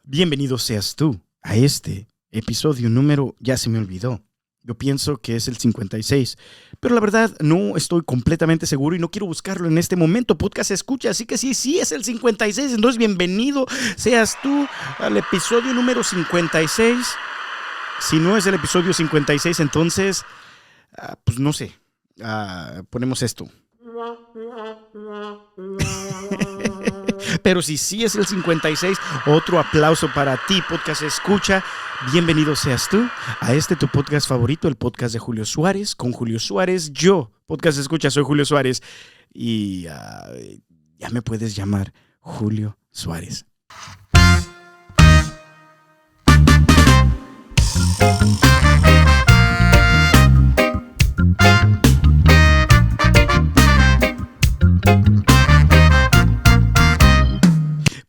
Bienvenido seas tú a este episodio número, ya se me olvidó. Yo pienso que es el 56, pero la verdad no estoy completamente seguro y no quiero buscarlo en este momento. Podcast escucha, así que sí es el 56, entonces bienvenido seas tú al episodio número 56. Si no es el episodio 56, entonces, pues no sé, ponemos esto. Pero si sí es el 56, otro aplauso para ti, podcast escucha. Bienvenido seas tú a este tu podcast favorito, el podcast de Julio Suárez, con Julio Suárez. Yo, podcast escucha, soy Julio Suárez y ya me puedes llamar Julio Suárez.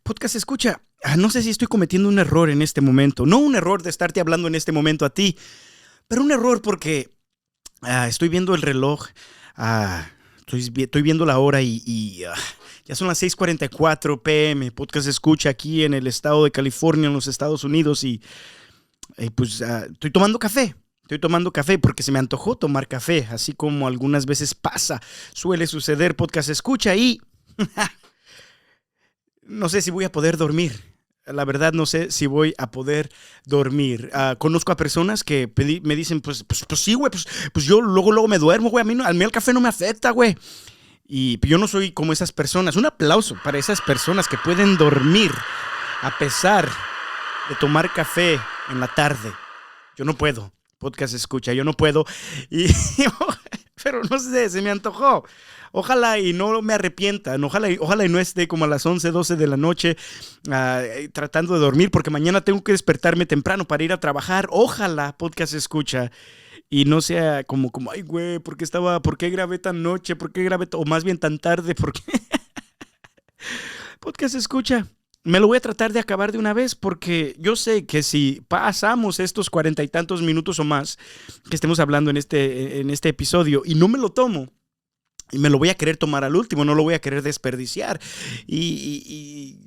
Podcast escucha, no sé si estoy cometiendo un error en este momento. No un error de estarte hablando en este momento a ti, pero un error porque estoy viendo el reloj, estoy viendo la hora y ya son las 6:44 p.m. Podcast escucha aquí en el estado de California, en los Estados Unidos, y pues estoy tomando café. Estoy tomando café porque se me antojó tomar café, así como algunas veces suele suceder, podcast escucha, y no sé si voy a poder dormir. La verdad no sé si voy a poder dormir. Conozco a personas que me dicen, pues sí, güey, pues yo luego me duermo, güey. A mí el café no me afecta, güey. Y yo no soy como esas personas. Un aplauso para esas personas que pueden dormir a pesar de tomar café en la tarde. Yo no puedo. Podcast escucha, yo no puedo. Pero no sé, se me antojó. Ojalá y no me arrepientan, ojalá y no esté como a las 11, 12 de la noche tratando de dormir, porque mañana tengo que despertarme temprano para ir a trabajar. Ojalá, podcast escucha, y no sea como ay, güey, ¿por qué grabé tan noche? ¿Por qué grabé, o más bien tan tarde? ¿Por qué? Podcast escucha. Me lo voy a tratar de acabar de una vez porque yo sé que si pasamos estos 40 y tantos minutos o más que estemos hablando en este episodio y no me lo tomo, y me lo voy a querer tomar al último, no lo voy a querer desperdiciar. Y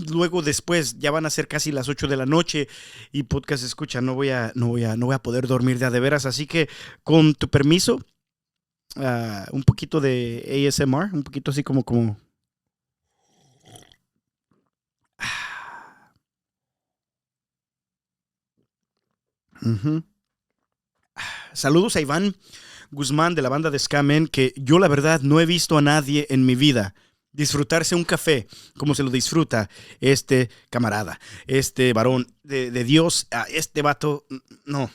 luego después ya van a ser casi las 8 de la noche y podcast escucha, no voy a poder dormir de a veras. Así que con tu permiso, un poquito de ASMR, un poquito así como Uh-huh. Saludos a Iván Guzmán de la banda de Ska Men, que yo la verdad no he visto a nadie en mi vida disfrutarse un café como se lo disfruta este camarada, este varón de Dios, este vato. No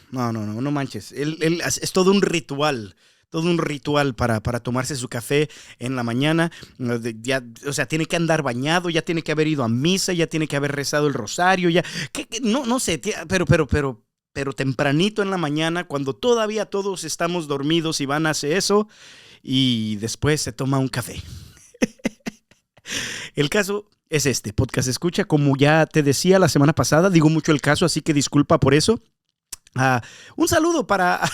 manches, él es todo un ritual. Todo un ritual para tomarse su café en la mañana. Ya, o sea, tiene que andar bañado, ya tiene que haber ido a misa, ya tiene que haber rezado el rosario, ya. No sé, pero tempranito en la mañana, cuando todavía todos estamos dormidos, Iván hace eso y después se toma un café. El caso es este, podcast escucha, como ya te decía la semana pasada, digo mucho el caso, así que disculpa por eso. Un saludo para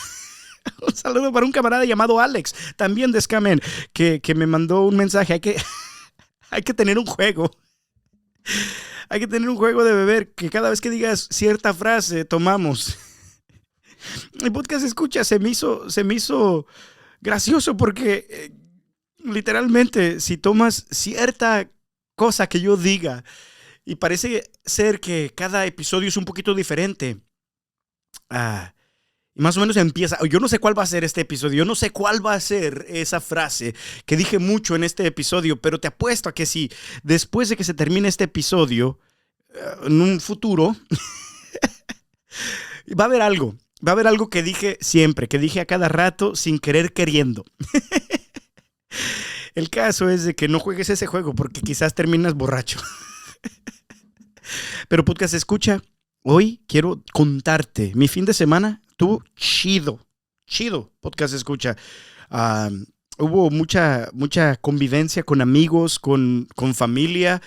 un camarada llamado Alex, también de Ska Men, que me mandó un mensaje. Hay que tener un juego. Hay que tener un juego de beber que cada vez que digas cierta frase, tomamos. El podcast escucha se me hizo gracioso porque literalmente si tomas cierta cosa que yo diga y parece ser que cada episodio es un poquito diferente, y más o menos empieza, yo no sé cuál va a ser este episodio, yo no sé cuál va a ser esa frase que dije mucho en este episodio, pero te apuesto a que si después de que se termine este episodio, en un futuro, va a haber algo que dije siempre, que dije a cada rato sin querer queriendo. El caso es de que no juegues ese juego porque quizás terminas borracho. Pero podcast escucha, hoy quiero contarte, mi fin de semana estuvo chido, podcast escucha. Hubo mucha convivencia con amigos, con familia.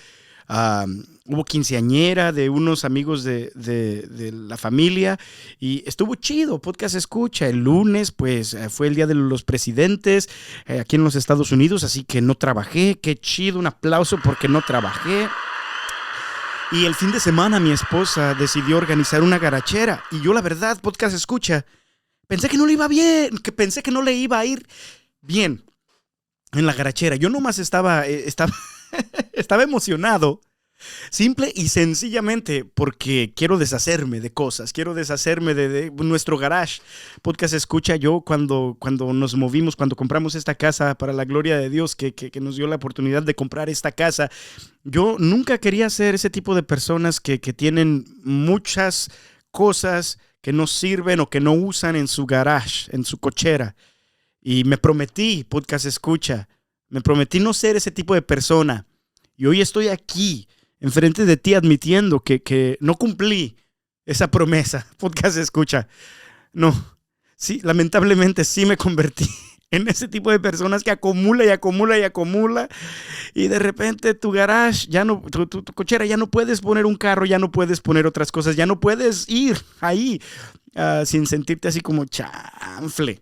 Hubo quinceañera de unos amigos de la familia y estuvo chido, podcast escucha. El lunes pues fue el día de los presidentes aquí en los Estados Unidos, así que no trabajé. Qué chido, un aplauso porque no trabajé. Y el fin de semana mi esposa decidió organizar una garachera. Y yo, la verdad, podcast escucha, pensé que no le iba bien, pensé que no le iba a ir bien en la garachera. Yo nomás estaba emocionado. Simple y sencillamente porque quiero deshacerme de cosas, quiero deshacerme de nuestro garage. Podcast escucha, yo cuando nos movimos, cuando compramos esta casa, para la gloria de Dios que nos dio la oportunidad de comprar esta casa, yo nunca quería ser ese tipo de personas que tienen muchas cosas que no sirven o que no usan en su garage, en su cochera. Y me prometí, podcast escucha, me prometí no ser ese tipo de persona. Y hoy estoy aquí, enfrente de ti, admitiendo que no cumplí esa promesa. Podcast escucha. No, sí, lamentablemente sí me convertí en ese tipo de personas que acumula y acumula y acumula. Y de repente tu garage, ya no, tu cochera, ya no puedes poner un carro, ya no puedes poner otras cosas, ya no puedes ir ahí sin sentirte así como chanfle.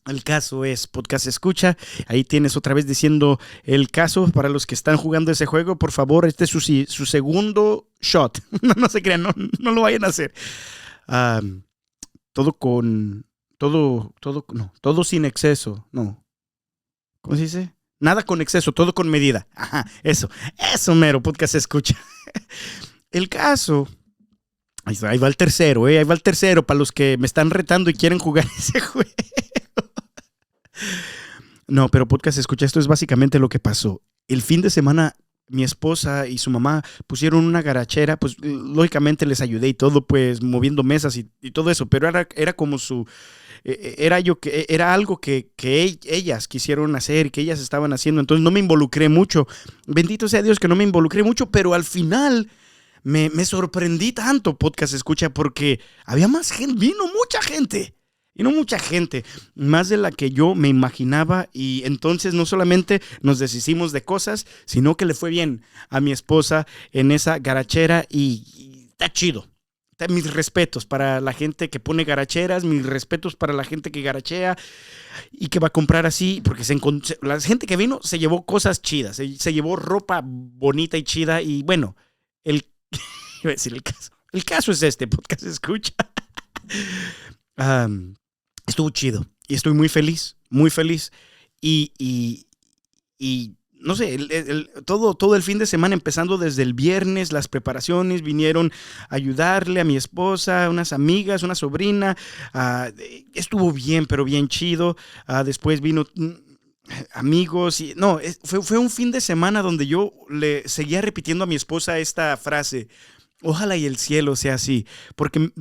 El caso es, podcast escucha, ahí tienes otra vez diciendo el caso para los que están jugando ese juego. Por favor, este es su segundo shot. No se crean, no lo vayan a hacer. Todo sin exceso, no. ¿Cómo se dice? Nada con exceso, todo con medida. Ajá, eso mero, podcast escucha. El caso, ahí va el tercero, ahí va el tercero para los que me están retando y quieren jugar ese juego. No, pero podcast escucha, esto es básicamente lo que pasó. El fin de semana mi esposa y su mamá pusieron una garachera, pues lógicamente les ayudé y todo, pues moviendo mesas y todo eso, pero era como era algo que ellas quisieron hacer, que ellas estaban haciendo, entonces no me involucré mucho. Bendito sea Dios que no me involucré mucho, pero al final me sorprendí tanto, podcast escucha, porque había más gente, vino mucha gente. Y no mucha gente, más de la que yo me imaginaba, y entonces no solamente nos deshicimos de cosas, sino que le fue bien a mi esposa en esa garachera y está chido. Mis respetos para la gente que pone garacheras, mis respetos para la gente que garachea y que va a comprar así, porque la gente que vino se llevó cosas chidas, se llevó ropa bonita y chida y bueno, iba a decir el caso es este, podcast escucha. Estuvo chido y estoy muy feliz y no sé, todo el fin de semana, empezando desde el viernes, las preparaciones, vinieron a ayudarle a mi esposa, unas amigas, una sobrina, estuvo bien, pero bien chido. Después vino amigos y no, fue un fin de semana donde yo le seguía repitiendo a mi esposa esta frase: ojalá y el cielo sea así, porque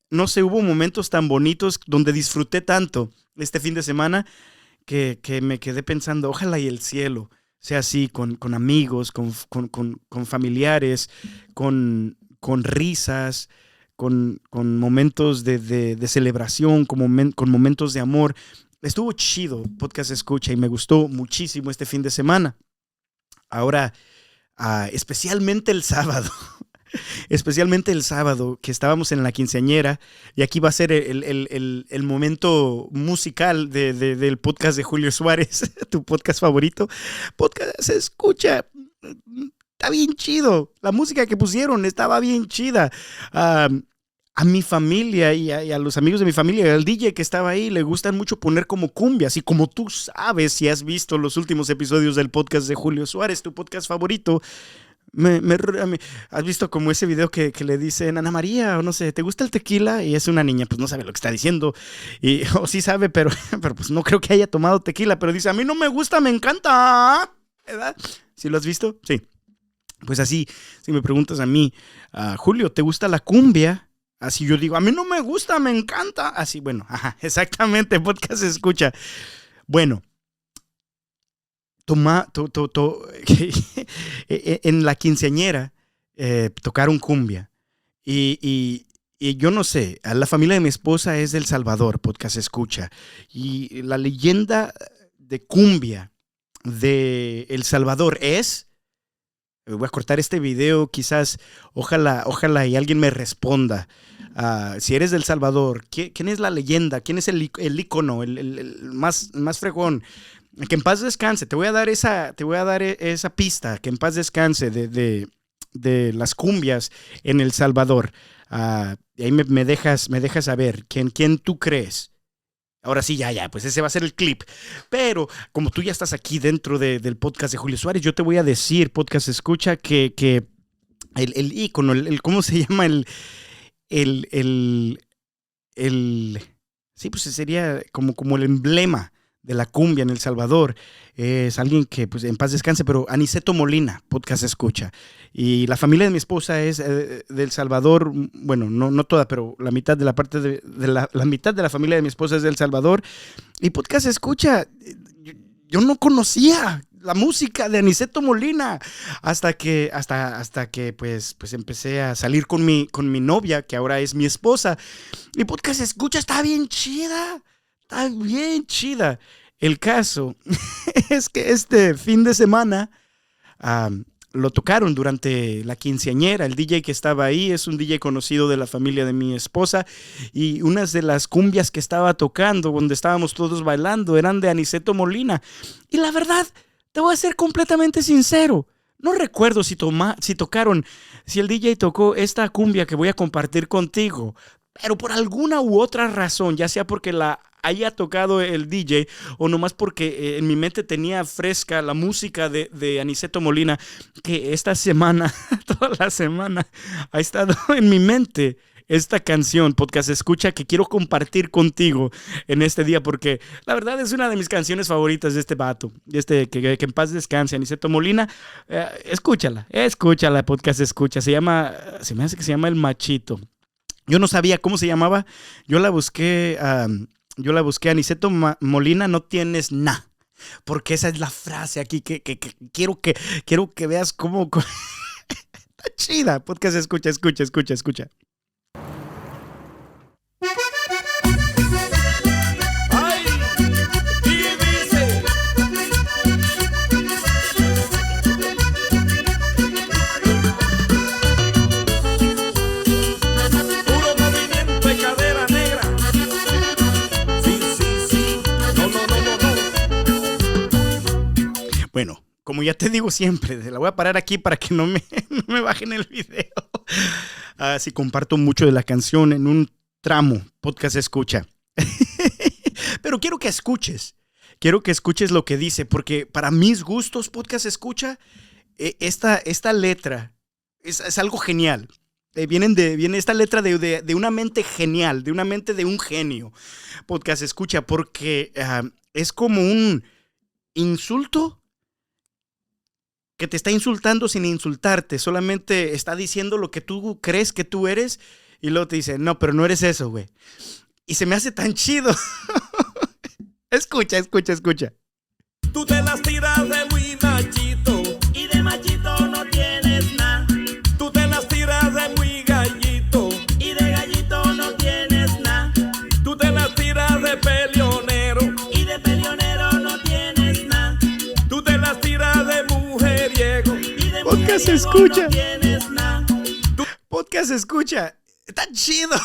no sé, hubo momentos tan bonitos donde disfruté tanto este fin de semana que me quedé pensando, ojalá y el cielo sea así, con amigos, con familiares, con risas, con momentos de celebración, con momentos de amor. Estuvo chido, podcast escucha, y me gustó muchísimo este fin de semana. Ahora, especialmente el sábado. Especialmente el sábado que estábamos en la quinceañera, y aquí va a ser el momento musical del podcast de Julio Suárez, tu podcast favorito. Podcast se escucha, está bien chido, la música que pusieron estaba bien chida. A mi familia y a los amigos de mi familia, al DJ que estaba ahí, le gustan mucho poner como cumbias, y como tú sabes si has visto los últimos episodios del podcast de Julio Suárez, tu podcast favorito, ¿has visto como ese video que le dicen Ana María, o no sé, ¿te gusta el tequila? Y es una niña, pues no sabe lo que está diciendo, o sí sabe, pero pues no creo que haya tomado tequila, pero dice, a mí no me gusta, me encanta, ¿verdad? ¿Sí lo has visto? Sí. Pues así, si me preguntas a mí, Julio, ¿te gusta la cumbia? Así yo digo, a mí no me gusta, me encanta. Así, bueno, ajá, exactamente, podcast se escucha. Bueno, en la quinceañera tocaron cumbia y yo no sé, la familia de mi esposa es de El Salvador, podcast escucha, y la leyenda de cumbia de El Salvador voy a cortar este video, quizás, ojalá y alguien me responda. Si eres de El Salvador, ¿quién es la leyenda? ¿Quién es el ícono, el más fregón? Que en paz descanse. Te voy a dar esa pista, que en paz descanse, de de las cumbias en El Salvador. Y ahí me dejas saber quién tú crees. Ahora sí, ya, pues ese va a ser el clip. Pero como tú ya estás aquí dentro del podcast de Julio Suárez, yo te voy a decir, podcast escucha, que el ícono, ¿cómo se llama? El sí, pues sería como el emblema de la cumbia en El Salvador. Es alguien que, pues, en paz descanse, pero Aniceto Molina, podcast escucha. Y la familia de mi esposa es de El Salvador, bueno, no toda, pero la mitad de la parte la mitad de la familia de mi esposa es de El Salvador. Y podcast escucha, yo no conocía la música de Aniceto Molina hasta que pues empecé a salir con mi novia, que ahora es mi esposa. Y podcast escucha está bien chida. Está bien chida. El caso es que este fin de semana lo tocaron durante la quinceañera. El DJ que estaba ahí es un DJ conocido de la familia de mi esposa. Y unas de las cumbias que estaba tocando, donde estábamos todos bailando, eran de Aniceto Molina. Y la verdad, te voy a ser completamente sincero. No recuerdo si el DJ tocó esta cumbia que voy a compartir contigo. Pero por alguna u otra razón, ya sea porque la haya tocado el DJ o nomás porque en mi mente tenía fresca la música de Aniceto Molina, que esta semana, toda la semana, ha estado en mi mente esta canción, podcast escucha, que quiero compartir contigo en este día, porque la verdad es una de mis canciones favoritas de este vato, que en paz descanse, Aniceto Molina. Escúchala, podcast escucha. Se me hace que se llama El Machito. Yo no sabía cómo se llamaba. Yo la busqué, Aniceto Molina, no tienes nada. Porque esa es la frase aquí que quiero que veas cómo está chida. Podcast escucha. Ay, y dice, puro movimiento de cadera negra. Sí. No. Bueno, como ya te digo siempre, la voy a parar aquí para que no me bajen el video. Sí, comparto mucho de la canción en un tramo, podcast escucha. Pero quiero que escuches lo que dice, porque para mis gustos, podcast escucha, esta letra es algo genial. Viene esta letra de una mente genial, de una mente de un genio. Podcast escucha, porque es como un insulto que te está insultando sin insultarte, solamente está diciendo lo que tú crees que tú eres y luego te dice, no, pero no eres eso, güey. Y se me hace tan chido. Escucha. Tú te las tiras de muy machito y de machito no tienes nada. Tú te las tiras de muy gallito y de gallito no tienes nada. Tú te las tiras de peleonero y de peleonero no tienes nada. Tú te las tiras de mujeriego y de podcast mujeriego escucha. No tienes nada. Podcast escucha. Está chido.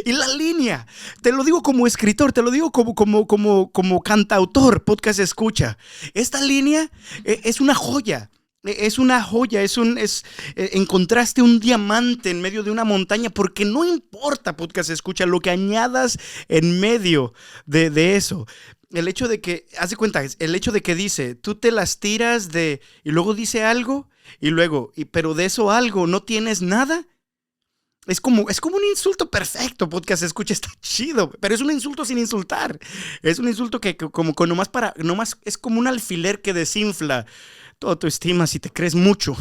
Y la línea, te lo digo como escritor, te lo digo como cantautor, podcast escucha. Esta línea es una joya. Encontraste un diamante en medio de una montaña, porque no importa, podcast escucha, lo que añadas en medio de eso. El hecho de que, haz de cuenta, el hecho de que dice, tú te las tiras y luego dice algo, pero de eso algo no tienes nada. Es como un insulto perfecto, podcast escucha, está chido, pero es un insulto sin insultar. Es un insulto que nomás es como un alfiler que desinfla toda tu estima si te crees mucho.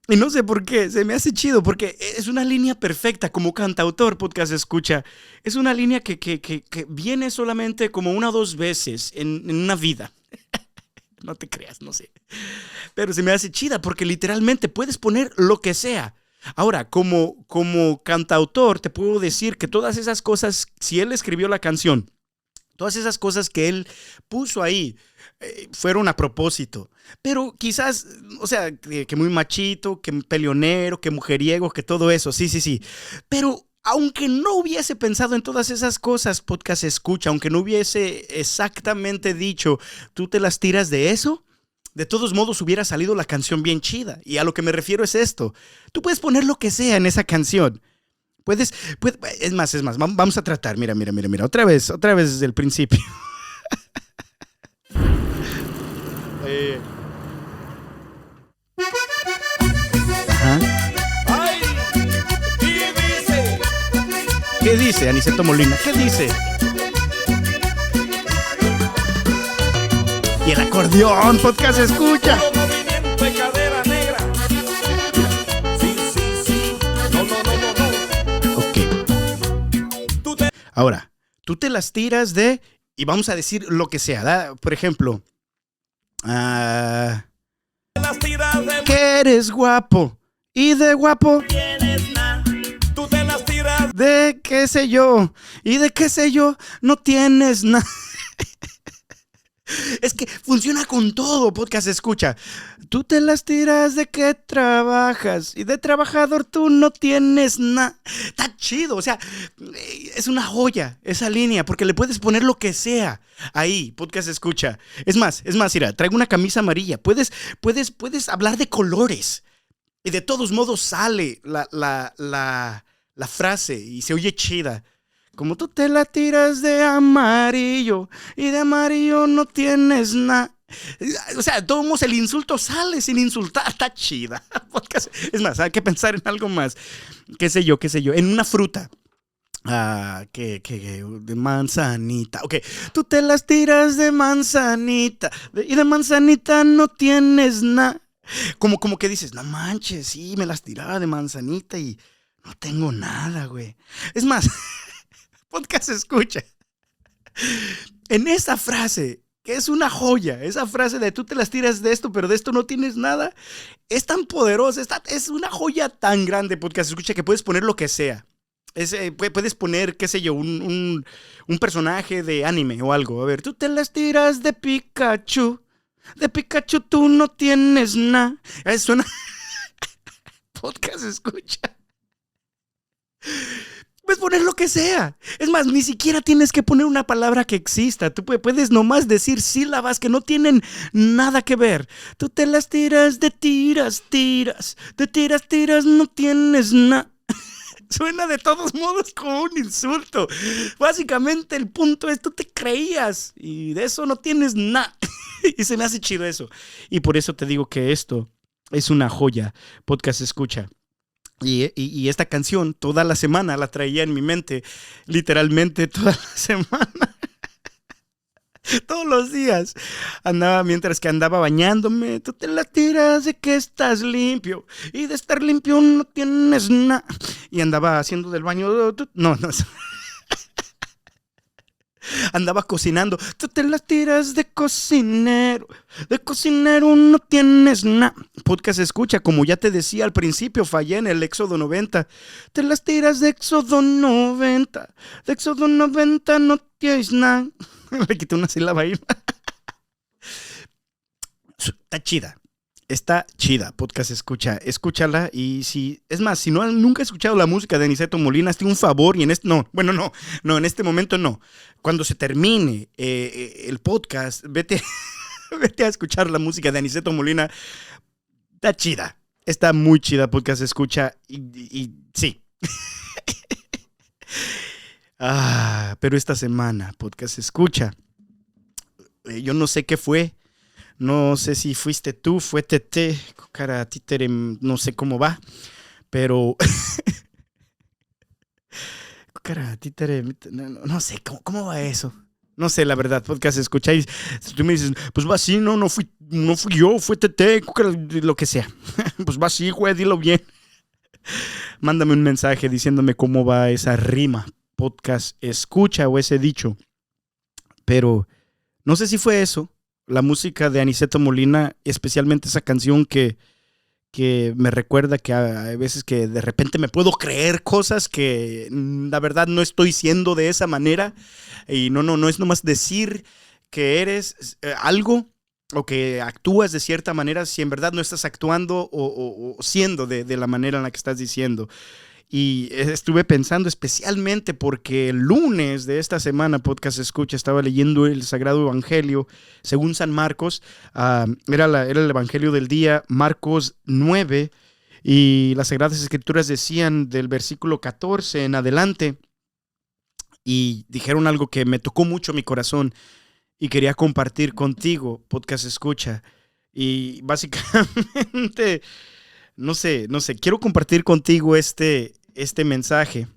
Y no sé por qué, se me hace chido, porque es una línea perfecta como cantautor, podcast escucha. Es una línea que viene solamente como una o dos veces en una vida. No te creas, no sé. Pero se me hace chida porque literalmente puedes poner lo que sea. Ahora, como cantautor, te puedo decir que todas esas cosas, si él escribió la canción, todas esas cosas que él puso ahí fueron a propósito. Pero quizás, o sea, que muy machito, que peleonero, que mujeriego, que todo eso, sí. Pero aunque no hubiese pensado en todas esas cosas, podcast escucha, aunque no hubiese exactamente dicho, tú te las tiras de eso, de todos modos hubiera salido la canción bien chida. Y a lo que me refiero es esto. Tú puedes poner lo que sea en esa canción. Es más, vamos a tratar, mira, otra vez desde el principio. Ajá. Ay, y dice, ¿Qué dice Aniceto Molina? ¿Qué dice? Y el acordeón, podcast escucha. puro movimiento de cadera negra. Sí, sí, sí. No, no, no, no, no. Ok. Tú te Ahora, tú te las tiras de, y vamos a decir lo que sea, ¿da? Por ejemplo, las tiras de que eres guapo, y de guapo, tienes nada. Tú te las tiras de qué sé yo, y de qué sé yo, no tienes nada. Es que funciona con todo, podcast escucha. Tú te las tiras de que trabajas y de trabajador tú no tienes nada. Está chido, o sea, es una joya esa línea porque le puedes poner lo que sea ahí, podcast escucha. Es más, mira, traigo una camisa amarilla. Puedes hablar de colores y de todos modos sale la frase y se oye chida. Como tú te la tiras de amarillo y de amarillo no tienes nada. O sea, todos el insulto sale sin insultar. Está chida. Es más, hay que pensar en algo más. Qué sé yo, en una fruta. De manzanita. Ok, tú te las tiras de manzanita y de manzanita no tienes nada. Como que dices, no manches, sí, me las tiraba de manzanita y no tengo nada, güey. Es más... Podcast escucha. En esa frase, que es una joya, esa frase de tú te las tiras de esto, pero de esto no tienes nada, es tan poderosa, es una joya tan grande, podcast escucha, que puedes poner lo que sea. Puedes poner, qué sé yo, un personaje de anime o algo. A ver, tú te las tiras de Pikachu tú no tienes nada. Suena... Podcast escucha. Puedes poner lo que sea. Es más, ni siquiera tienes que poner una palabra que exista. Tú puedes nomás decir sílabas que no tienen nada que ver. Tú te las tiras de tiras, no tienes nada. Suena de todos modos como un insulto. Básicamente el punto es tú te creías y de eso no tienes nada. Y se me hace chido eso. Y por eso te digo que esto es una joya. Podcast escucha. Y esta canción toda la semana la traía en mi mente, literalmente toda la semana, todos los días. Mientras que andaba bañándome, tú te la tiras de que estás limpio y de estar limpio no tienes nada. Y andaba haciendo del baño, no. Andaba cocinando, tú te las tiras de cocinero no tienes nada. Podcast escucha, como ya te decía al principio, fallé en el Éxodo 90. Te las tiras de Éxodo 90 no tienes nada. Le quité una sílaba ahí. Está chida, podcast escucha, escúchala. Y si, es más, si nunca has escuchado la música de Aniceto Molina, hazte un favor y en en este momento no. Cuando se termine el podcast, vete a escuchar la música de Aniceto Molina. Está chida, está muy chida, podcast escucha y sí. Pero esta semana, podcast escucha, yo no sé qué fue. No sé si fuiste tú, fue Tete, cara títere, no sé cómo va, pero... cara títere, no sé, ¿cómo va eso? No sé, la verdad, podcast escucháis, si tú me dices, pues va así, no fui yo, fue Tete, lo que sea. Pues va así, güey, dilo bien. Mándame un mensaje diciéndome cómo va esa rima, podcast escucha o ese dicho. Pero no sé si fue eso. La música de Aniceto Molina, especialmente esa canción que me recuerda que hay veces que de repente me puedo creer cosas que la verdad no estoy siendo de esa manera. Y no es nomás decir que eres algo o que actúas de cierta manera si en verdad no estás actuando o siendo de la manera en la que estás diciendo. Y estuve pensando especialmente porque el lunes de esta semana, Podcast Escucha, estaba leyendo el Sagrado Evangelio según San Marcos. Era el Evangelio del día, Marcos 9, y las Sagradas Escrituras decían del versículo 14 en adelante, y dijeron algo que me tocó mucho mi corazón y quería compartir contigo, Podcast Escucha. Y básicamente, no sé, quiero compartir contigo este mensaje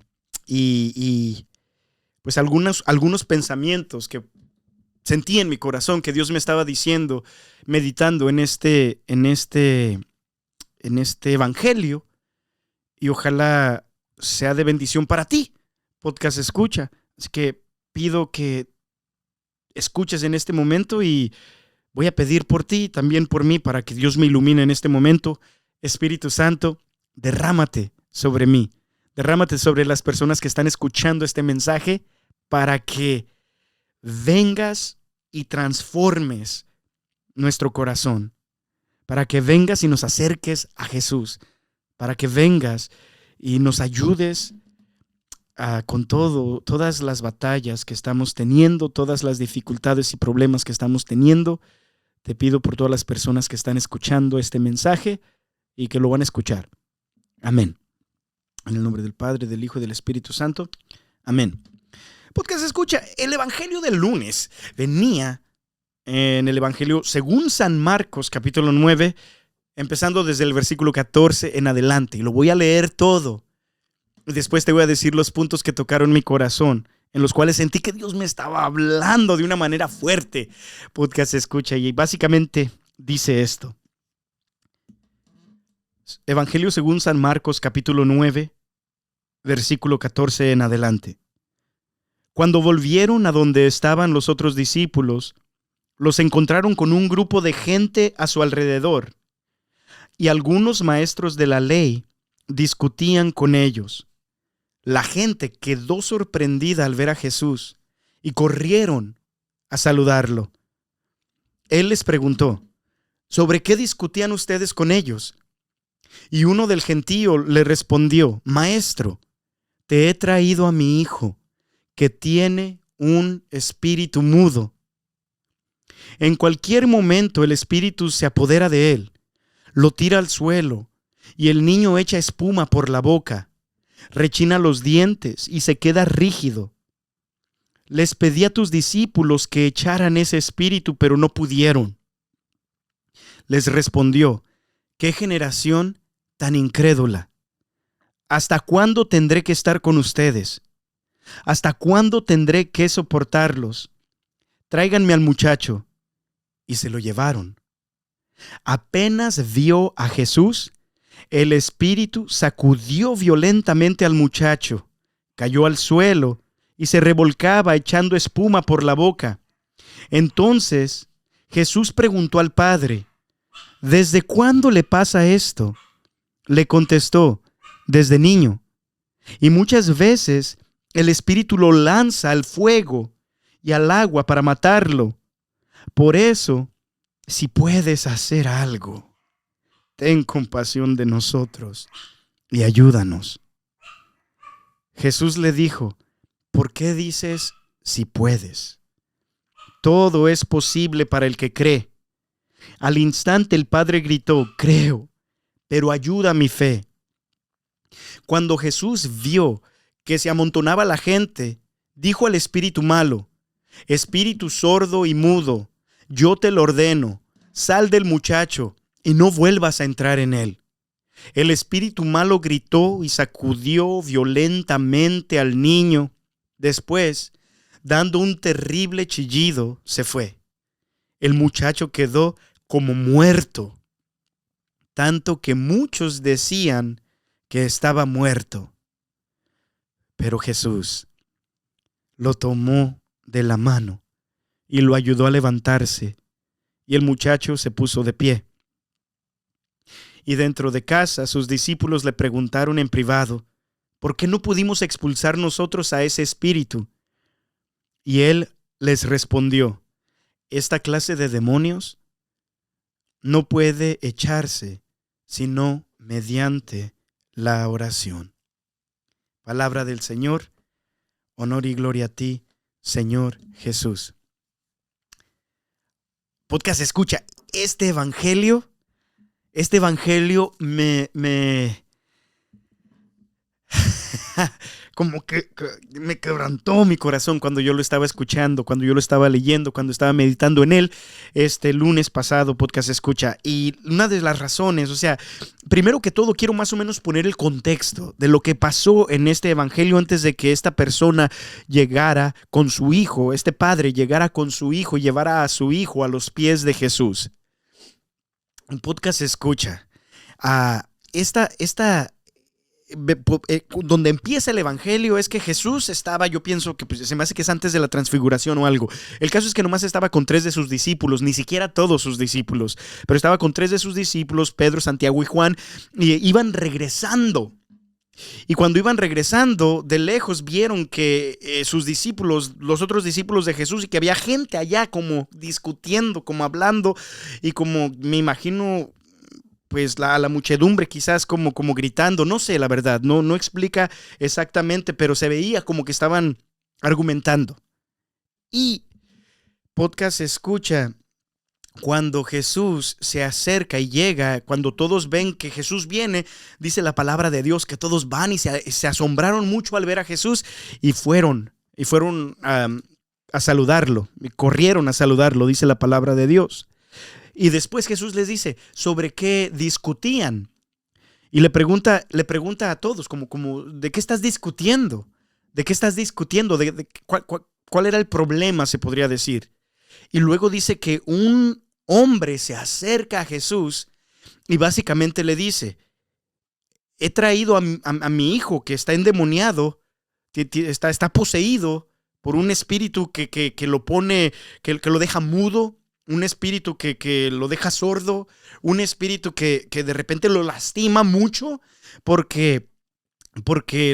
y pues algunos pensamientos que sentí en mi corazón que Dios me estaba diciendo, meditando en este evangelio, y ojalá sea de bendición para ti, Podcast Escucha. Así que pido que escuches en este momento y voy a pedir por ti, también por mí, para que Dios me ilumine en este momento. Espíritu Santo, derrámate sobre mí. Derrámate sobre las personas que están escuchando este mensaje para que vengas y transformes nuestro corazón. Para que vengas y nos acerques a Jesús. Para que vengas y nos ayudes con todas las batallas que estamos teniendo, todas las dificultades y problemas que estamos teniendo. Te pido por todas las personas que están escuchando este mensaje y que lo van a escuchar. Amén. En el nombre del Padre, del Hijo y del Espíritu Santo. Amén. Podcast Escucha, el Evangelio del lunes venía en el Evangelio según San Marcos, capítulo 9, empezando desde el versículo 14 en adelante. Y lo voy a leer todo. Y después te voy a decir los puntos que tocaron mi corazón, en los cuales sentí que Dios me estaba hablando de una manera fuerte. Podcast Escucha, y básicamente dice esto. Evangelio según San Marcos, capítulo 9, versículo 14 en adelante. Cuando volvieron a donde estaban los otros discípulos, los encontraron con un grupo de gente a su alrededor, y algunos maestros de la ley discutían con ellos. La gente quedó sorprendida al ver a Jesús y corrieron a saludarlo. Él les preguntó, ¿sobre qué discutían ustedes con ellos? Y uno del gentío le respondió, Maestro, te he traído a mi hijo, que tiene un espíritu mudo. En cualquier momento el espíritu se apodera de él, lo tira al suelo, y el niño echa espuma por la boca, rechina los dientes y se queda rígido. Les pedí a tus discípulos que echaran ese espíritu, pero no pudieron. Les respondió, ¿qué generación tan incrédula? ¿Hasta cuándo tendré que estar con ustedes? ¿Hasta cuándo tendré que soportarlos? Tráiganme al muchacho. Y se lo llevaron. Apenas vio a Jesús, el espíritu sacudió violentamente al muchacho, cayó al suelo y se revolcaba echando espuma por la boca. Entonces Jesús preguntó al padre, ¿desde cuándo le pasa esto? Le contestó, desde niño. Y muchas veces el espíritu lo lanza al fuego y al agua para matarlo. Por eso, si puedes hacer algo, ten compasión de nosotros y ayúdanos. Jesús le dijo, ¿por qué dices si puedes? Todo es posible para el que cree. Al instante el padre gritó, creo, pero ayuda mi fe. Cuando Jesús vio que se amontonaba la gente, dijo al espíritu malo, espíritu sordo y mudo, yo te lo ordeno, sal del muchacho y no vuelvas a entrar en él. El espíritu malo gritó y sacudió violentamente al niño. Después, dando un terrible chillido, se fue. El muchacho quedó como muerto, tanto que muchos decían que estaba muerto. Pero Jesús lo tomó de la mano y lo ayudó a levantarse, y el muchacho se puso de pie. Y dentro de casa sus discípulos le preguntaron en privado, ¿por qué no pudimos expulsar nosotros a ese espíritu? Y él les respondió, esta clase de demonios no puede echarse sino mediante la oración. Palabra del Señor. Honor y gloria a ti, Señor Jesús. Podcast escucha, este evangelio me como que me quebrantó mi corazón cuando yo lo estaba escuchando, cuando yo lo estaba leyendo, cuando estaba meditando en él este lunes pasado, podcast escucha. Y una de las razones, primero que todo quiero más o menos poner el contexto de lo que pasó en este evangelio antes de que esta persona llegara con su hijo, este padre llegara con su hijo y llevara a su hijo a los pies de Jesús. Un podcast escucha. Donde empieza el evangelio es que Jesús estaba, yo pienso que se me hace que es antes de la transfiguración o algo. El caso es que nomás estaba con 3 de sus discípulos, ni siquiera todos sus discípulos, pero estaba con 3 de sus discípulos, Pedro, Santiago y Juan, y iban regresando. Y cuando iban regresando, de lejos vieron que sus discípulos, los otros discípulos de Jesús, y que había gente allá como discutiendo, como hablando, y como me imagino, pues la muchedumbre quizás como gritando, no sé, la verdad, no explica exactamente, pero se veía como que estaban argumentando. Y podcast escucha, cuando Jesús se acerca y llega, cuando todos ven que Jesús viene, dice la palabra de Dios que todos van y se asombraron mucho al ver a Jesús y fueron a saludarlo, y corrieron a saludarlo, dice la palabra de Dios. Y después Jesús les dice sobre qué discutían. Y le pregunta a todos, como ¿de qué estás discutiendo? ¿De qué estás discutiendo? ¿Cuál era el problema, se podría decir? Y luego dice que un hombre se acerca a Jesús y básicamente le dice: he traído a mi hijo que está endemoniado, está poseído por un espíritu que lo pone, que lo deja mudo, un espíritu que lo deja sordo, un espíritu que de repente lo lastima mucho porque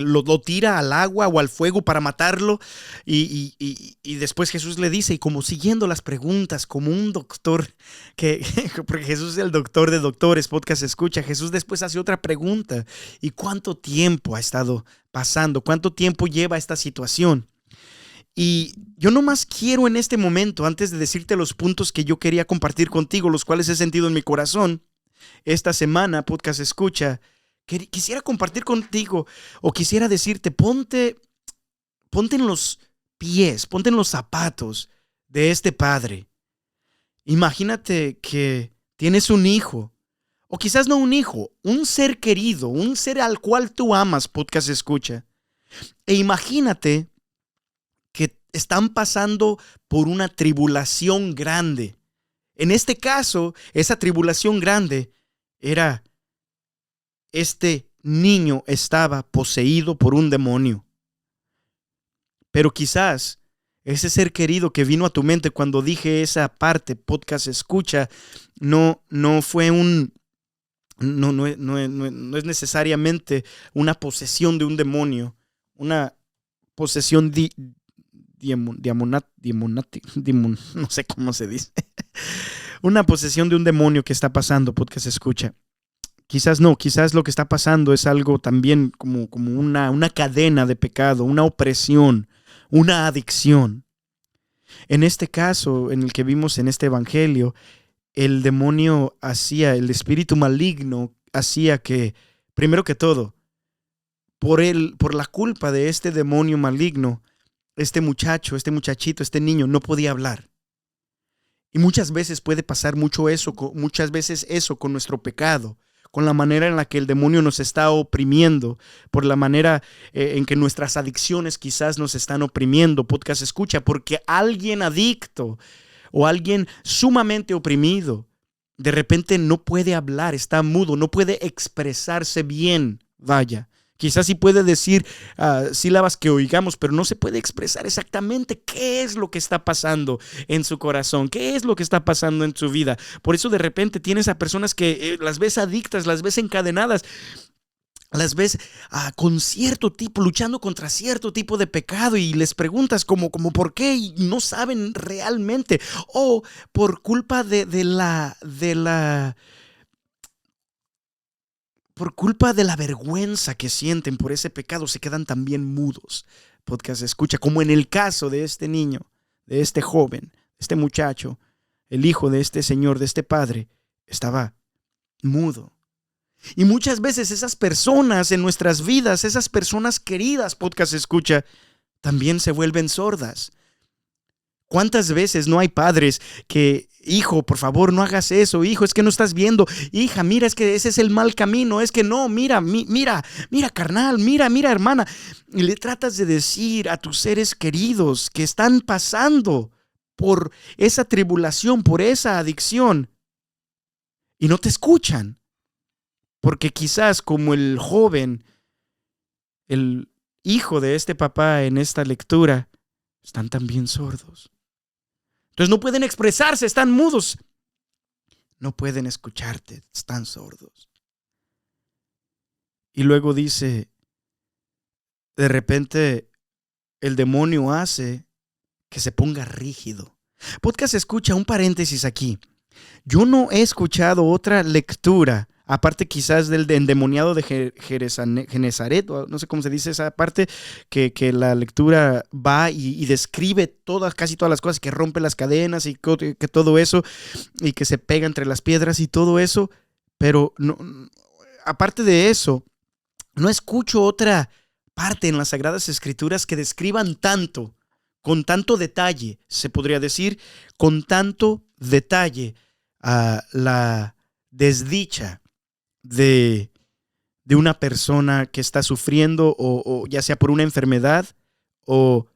lo tira al agua o al fuego para matarlo. Y después Jesús le dice, y como siguiendo las preguntas, como un doctor, porque Jesús es el doctor de doctores, podcast escucha, Jesús después hace otra pregunta: ¿y cuánto tiempo ha estado pasando? ¿Cuánto tiempo lleva esta situación? Y yo nomás quiero en este momento, antes de decirte los puntos que yo quería compartir contigo, los cuales he sentido en mi corazón esta semana, podcast escucha, quisiera compartir contigo, o quisiera decirte, ponte en los pies, ponte en los zapatos de este padre. Imagínate que tienes un hijo, o quizás no un hijo, un ser querido, un ser al cual tú amas, podcast escucha. E imagínate que están pasando por una tribulación grande. En este caso, esa tribulación grande era: este niño estaba poseído por un demonio. Pero quizás ese ser querido que vino a tu mente cuando dije esa parte, podcast escucha, no es necesariamente una posesión de un demonio, una posesión no sé cómo se dice. Una posesión de un demonio que está pasando, podcast escucha. Quizás no, quizás lo que está pasando es algo también como una cadena de pecado, una opresión, una adicción. En este caso, en el que vimos en este evangelio, el demonio el espíritu maligno hacía que, primero que todo, por la culpa de este demonio maligno, este muchachito, este niño no podía hablar. Y muchas veces puede pasar muchas veces eso con nuestro pecado, con la manera en la que el demonio nos está oprimiendo, por la manera en que nuestras adicciones quizás nos están oprimiendo, podcast escucha, porque alguien adicto o alguien sumamente oprimido de repente no puede hablar, está mudo, no puede expresarse bien, vaya. Quizás sí puede decir sílabas que oigamos, pero no se puede expresar exactamente qué es lo que está pasando en su corazón, qué es lo que está pasando en su vida. Por eso de repente tienes a personas que las ves adictas, las ves encadenadas, las ves con cierto tipo, luchando contra cierto tipo de pecado, y les preguntas como por qué, y no saben realmente, o por culpa de la por culpa de la vergüenza que sienten por ese pecado, se quedan también mudos. Podcast escucha, como en el caso de este niño, de este joven, este muchacho, el hijo de este señor, de este padre, estaba mudo. Y muchas veces esas personas en nuestras vidas, esas personas queridas, podcast escucha, también se vuelven sordas. ¿Cuántas veces no hay padres que, hijo, por favor, no hagas eso, hijo, es que no estás viendo, hija, mira, es que ese es el mal camino, es que no, mira, mira, carnal, mira, hermana, y le tratas de decir a tus seres queridos que están pasando por esa tribulación, por esa adicción, y no te escuchan, porque quizás como el joven, el hijo de este papá en esta lectura, están también sordos. Entonces no pueden expresarse, están mudos. No pueden escucharte, están sordos. Y luego dice, de repente el demonio hace que se ponga rígido. Podcast escucha, un paréntesis aquí. Yo no he escuchado otra lectura, aparte quizás del endemoniado de Genezaret, no sé cómo se dice esa parte, que la lectura va y describe casi todas las cosas, que rompe las cadenas y que todo eso, y que se pega entre las piedras y todo eso, pero no, aparte de eso, no escucho otra parte en las Sagradas Escrituras que describan tanto, con tanto detalle, se podría decir, con tanto detalle, a la desdicha de una persona que está sufriendo o ya sea por una enfermedad o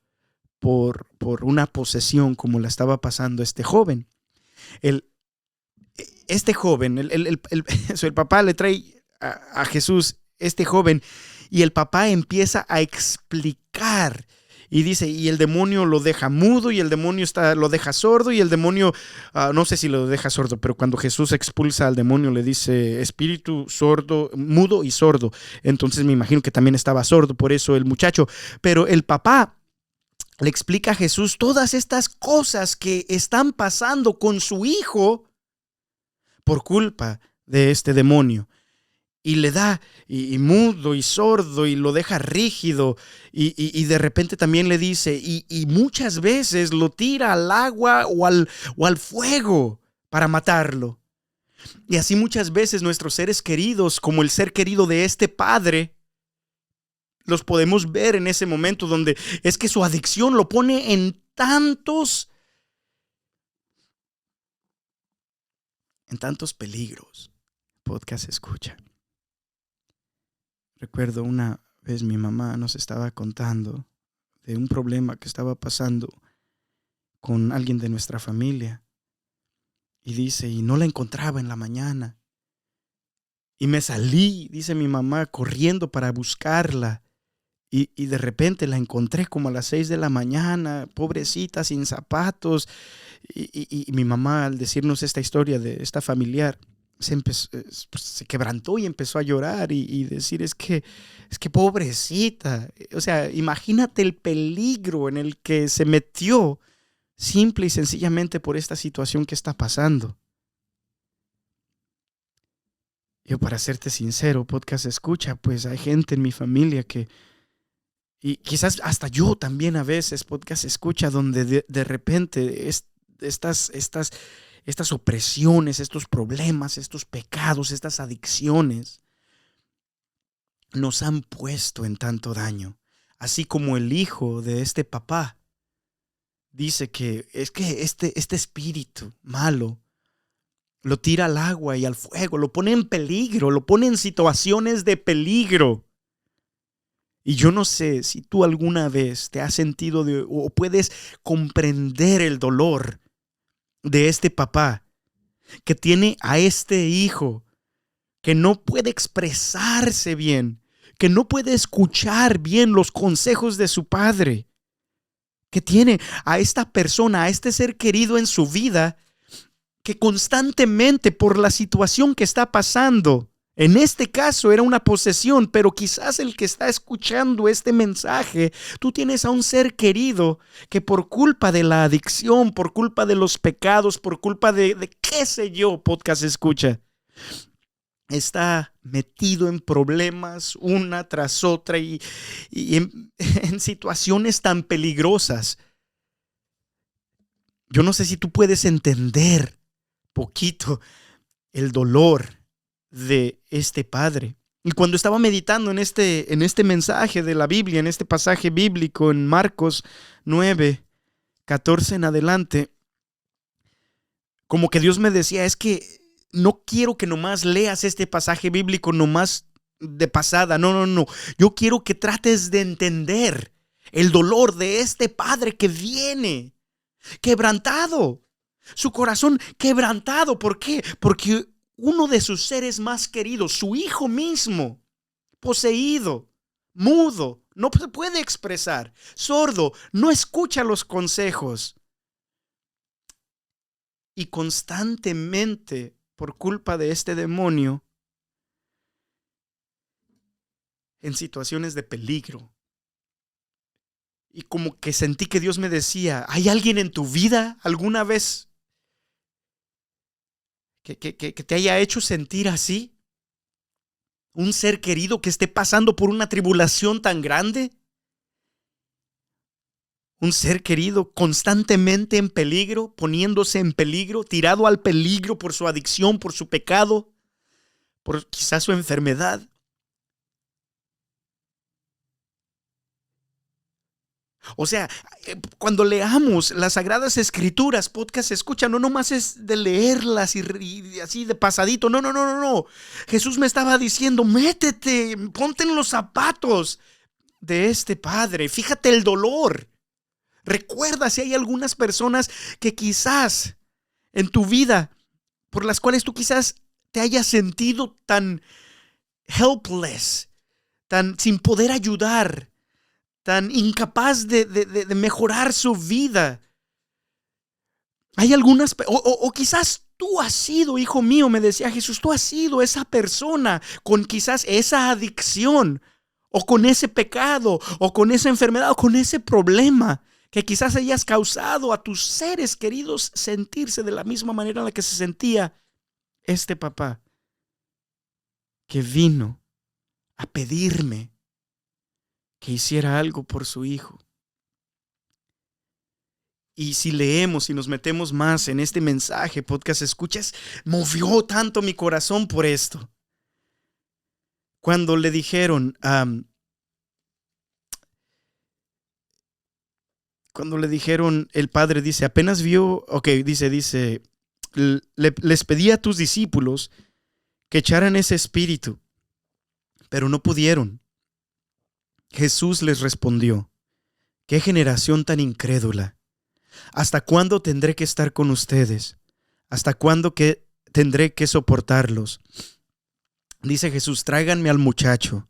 por una posesión como la estaba pasando este joven. Este joven, el papá le trae a Jesús este joven y el papá empieza a explicar. Y dice, y el demonio lo deja mudo, y el demonio lo deja sordo, y el demonio, no sé si lo deja sordo, pero cuando Jesús expulsa al demonio le dice, espíritu sordo, mudo y sordo. Entonces me imagino que también estaba sordo, por eso el muchacho. Pero el papá le explica a Jesús todas estas cosas que están pasando con su hijo por culpa de este demonio. Y le da, y mudo y sordo, y lo deja rígido, y de repente también le dice, y muchas veces lo tira al agua o al fuego para matarlo. Y así muchas veces nuestros seres queridos, como el ser querido de este padre, los podemos ver en ese momento donde es que su adicción lo pone en tantos peligros. Podcast escucha. Recuerdo una vez mi mamá nos estaba contando de un problema que estaba pasando con alguien de nuestra familia. Y dice, y no la encontraba en la mañana. Y me salí, dice mi mamá, corriendo para buscarla. Y de repente la encontré como a las 6 de la mañana, pobrecita, sin zapatos. Y mi mamá, al decirnos esta historia de esta familiar, se quebrantó y empezó a llorar y decir, es que pobrecita. O sea, imagínate el peligro en el que se metió simple y sencillamente por esta situación que está pasando. Yo, para serte sincero, podcast escucha, pues hay gente en mi familia y quizás hasta yo también a veces, podcast escucha, donde de repente estas opresiones, estos problemas, estos pecados, estas adicciones nos han puesto en tanto daño. Así como el hijo de este papá dice que es que este espíritu malo lo tira al agua y al fuego, lo pone en peligro, lo pone en situaciones de peligro. Y yo no sé si tú alguna vez te has sentido o puedes comprender el dolor de este papá que tiene a este hijo que no puede expresarse bien, que no puede escuchar bien los consejos de su padre, que tiene a esta persona, a este ser querido en su vida, que constantemente por la situación que está pasando, en este caso era una posesión, pero quizás el que está escuchando este mensaje, tú tienes a un ser querido que por culpa de la adicción, por culpa de los pecados, por culpa de qué sé yo, podcast escucha, está metido en problemas una tras otra y en situaciones tan peligrosas. Yo no sé si tú puedes entender poquito el dolor de este padre. Y cuando estaba meditando en este mensaje de la Biblia, en este pasaje bíblico en Marcos 9:14 en adelante, como que Dios me decía, es que no quiero que nomás leas este pasaje bíblico nomás de pasada. No. Yo quiero que trates de entender el dolor de este padre que viene quebrantado. Su corazón quebrantado. ¿Por qué? Porque uno de sus seres más queridos, su hijo mismo, poseído, mudo, no se puede expresar, sordo, no escucha los consejos. Y constantemente, por culpa de este demonio, en situaciones de peligro. Y como que sentí que Dios me decía, ¿hay alguien en tu vida alguna vez que te haya hecho sentir así? ¿Un ser querido que esté pasando por una tribulación tan grande? Un ser querido constantemente en peligro, poniéndose en peligro, tirado al peligro por su adicción, por su pecado, por quizás su enfermedad. O sea, cuando leamos las Sagradas Escrituras, podcast escucha, no nomás es de leerlas y así de pasadito. No. Jesús me estaba diciendo, métete, ponte en los zapatos de este padre. Fíjate el dolor. Recuerda si hay algunas personas que quizás en tu vida, por las cuales tú quizás te hayas sentido tan helpless, tan sin poder ayudar, tan incapaz de mejorar su vida. Hay algunas, o quizás tú has sido, hijo mío, me decía Jesús, tú has sido esa persona con quizás esa adicción, o con ese pecado, o con esa enfermedad, o con ese problema que quizás hayas causado a tus seres queridos sentirse de la misma manera en la que se sentía este papá, que vino a pedirme que hiciera algo por su hijo. Y si leemos y nos metemos más en este mensaje, podcast escuchas, movió tanto mi corazón por esto. Cuando le dijeron, el padre dice, apenas vio, dice, les pedí a tus discípulos que echaran ese espíritu, pero no pudieron. Jesús les respondió, ¿qué generación tan incrédula? ¿Hasta cuándo tendré que estar con ustedes? ¿Hasta cuándo tendré que soportarlos? Dice Jesús, tráiganme al muchacho.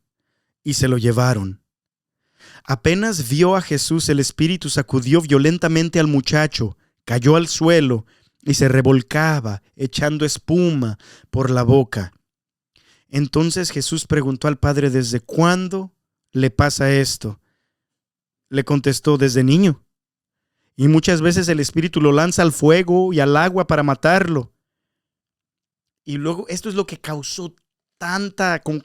Y se lo llevaron. Apenas vio a Jesús, el espíritu sacudió violentamente al muchacho, cayó al suelo y se revolcaba, echando espuma por la boca. Entonces Jesús preguntó al padre, ¿desde cuándo le pasa esto? Le contestó, desde niño. Y muchas veces el espíritu lo lanza al fuego y al agua para matarlo. Y luego esto es lo que causó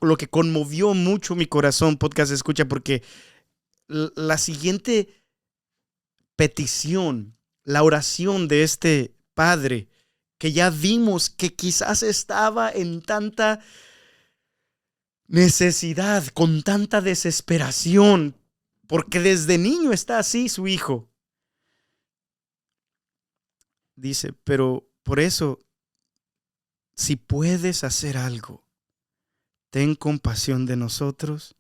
lo que conmovió mucho mi corazón, podcast escucha, porque la siguiente petición, la oración de este padre, que ya vimos que quizás estaba en tanta necesidad, con tanta desesperación, porque desde niño está así su hijo. Dice, pero por eso, si puedes hacer algo, ten compasión de nosotros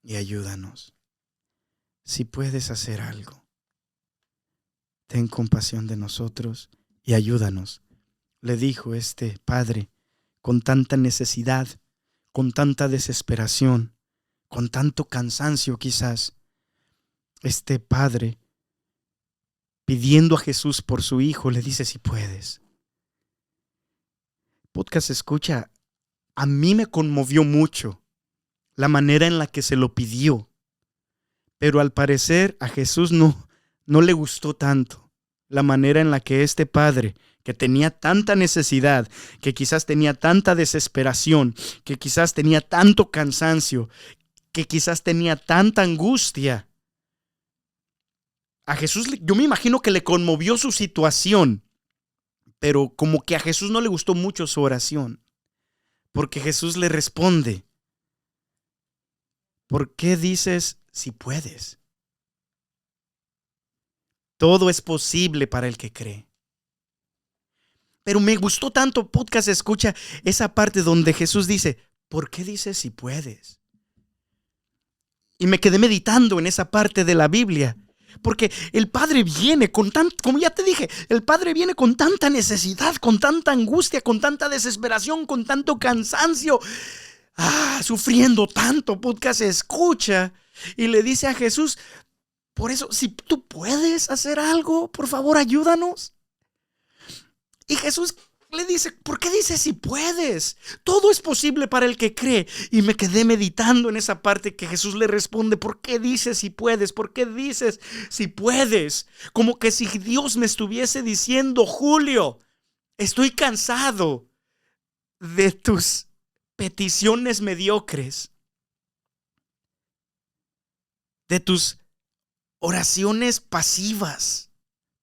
y ayúdanos. Si puedes hacer algo, ten compasión de nosotros y ayúdanos. Le dijo este padre, con tanta necesidad, con tanta desesperación, con tanto cansancio quizás, este padre, pidiendo a Jesús por su hijo, le dice, si puedes. Podcast escucha, a mí me conmovió mucho la manera en la que se lo pidió, pero al parecer a Jesús no le gustó tanto la manera en la que este padre, que tenía tanta necesidad, que quizás tenía tanta desesperación, que quizás tenía tanto cansancio, que quizás tenía tanta angustia, a Jesús, yo me imagino que le conmovió su situación, pero como que a Jesús no le gustó mucho su oración, porque Jesús le responde: ¿por qué dices si puedes? Todo es posible para el que cree. Pero me gustó tanto, podcast escucha, esa parte donde Jesús dice: ¿por qué dices si puedes? Y me quedé meditando en esa parte de la Biblia. Porque el Padre viene como ya te dije, el Padre viene con tanta necesidad, con tanta angustia, con tanta desesperación, con tanto cansancio, sufriendo tanto, podcast escucha. Y le dice a Jesús: por eso, si tú puedes hacer algo, por favor, ayúdanos. Y Jesús le dice: ¿por qué dices si puedes? Todo es posible para el que cree. Y me quedé meditando en esa parte que Jesús le responde: ¿por qué dices si puedes? ¿Por qué dices si puedes? Como que si Dios me estuviese diciendo: Julio, estoy cansado de tus peticiones mediocres, de tus oraciones pasivas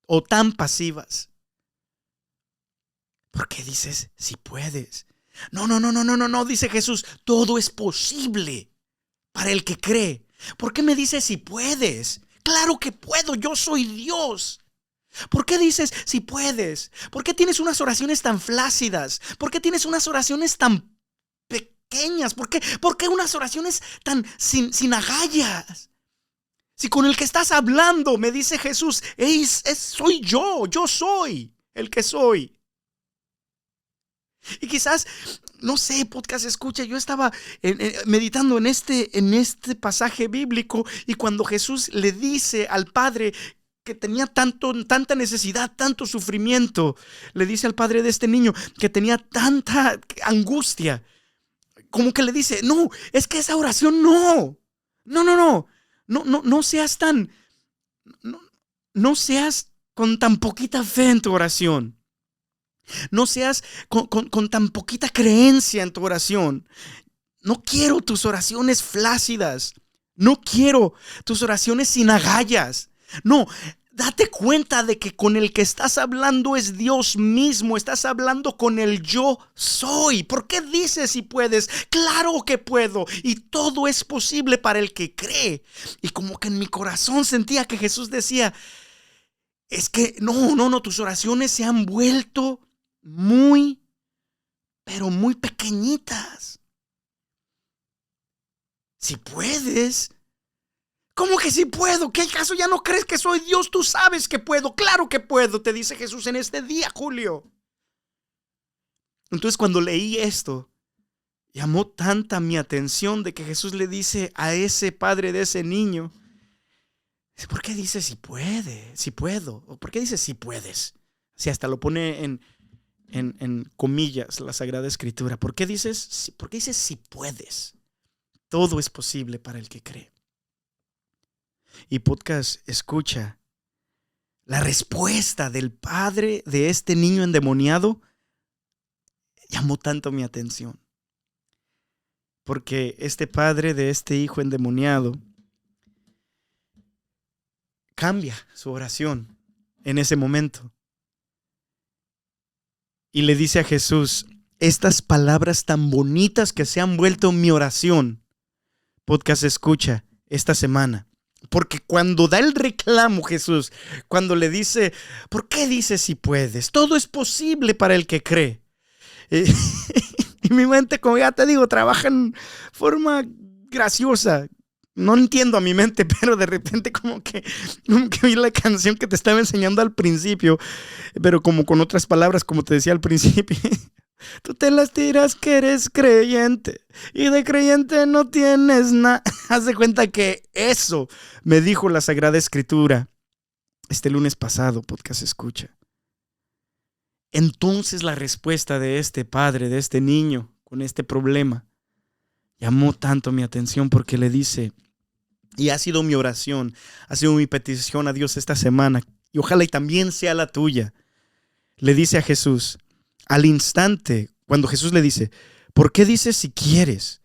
o tan pasivas. ¿Por qué dices si puedes? No, dice Jesús: todo es posible para el que cree. ¿Por qué me dices si puedes? Claro que puedo, yo soy Dios. ¿Por qué dices si puedes? ¿Por qué tienes unas oraciones tan flácidas? ¿Por qué tienes unas oraciones tan pequeñas? ¿Por qué unas oraciones tan sin agallas? Si con el que estás hablando, me dice Jesús, soy yo soy el que soy. Y quizás, no sé, podcast escucha, yo estaba meditando en este pasaje bíblico, y cuando Jesús le dice al Padre que tenía tanta necesidad, tanto sufrimiento, le dice al padre de este niño que tenía tanta angustia, como que le dice: no, es que esa oración no seas no seas con tan poquita fe en tu oración. No seas con tan poquita creencia en tu oración. No quiero tus oraciones flácidas. No quiero tus oraciones sin agallas. No, date cuenta de que con el que estás hablando es Dios mismo. Estás hablando con el yo soy. ¿Por qué dices si puedes? Claro que puedo. Y todo es posible para el que cree. Y como que en mi corazón sentía que Jesús decía: es que no, tus oraciones se han vuelto muy, pero muy pequeñitas. Si puedes. ¿Cómo que si puedo? ¿Qué acaso ya no crees que soy Dios? Tú sabes que puedo. Claro que puedo, te dice Jesús en este día, Julio. Entonces, cuando leí esto, llamó tanta mi atención de que Jesús le dice a ese padre de ese niño: ¿por qué dices si puede? Si puedo. ¿O por qué dices si puedes? Si hasta lo pone en comillas la Sagrada Escritura. ¿Por qué dices si puedes? Todo es posible para el que cree. Y podcast escucha, la respuesta del padre de este niño endemoniado llamó tanto mi atención. Porque este padre de este hijo endemoniado cambia su oración en ese momento. Y le dice a Jesús estas palabras tan bonitas que se han vuelto mi oración. Podcast escucha esta semana. Porque cuando da el reclamo Jesús, cuando le dice: ¿por qué dices si puedes? Todo es posible para el que cree. Y mi mente, como ya te digo, trabaja en forma graciosa. No entiendo a mi mente, pero de repente como que oí la canción que te estaba enseñando al principio, pero como con otras palabras, como te decía al principio. Tú te las tiras que eres creyente y de creyente no tienes nada. Haz de cuenta que eso me dijo la Sagrada Escritura este lunes pasado, podcast escucha. Entonces la respuesta de este padre, de este niño con este problema, llamó tanto mi atención porque le dice, y ha sido mi oración, ha sido mi petición a Dios esta semana, y ojalá y también sea la tuya. Le dice a Jesús, al instante, cuando Jesús le dice, ¿por qué dices si quieres?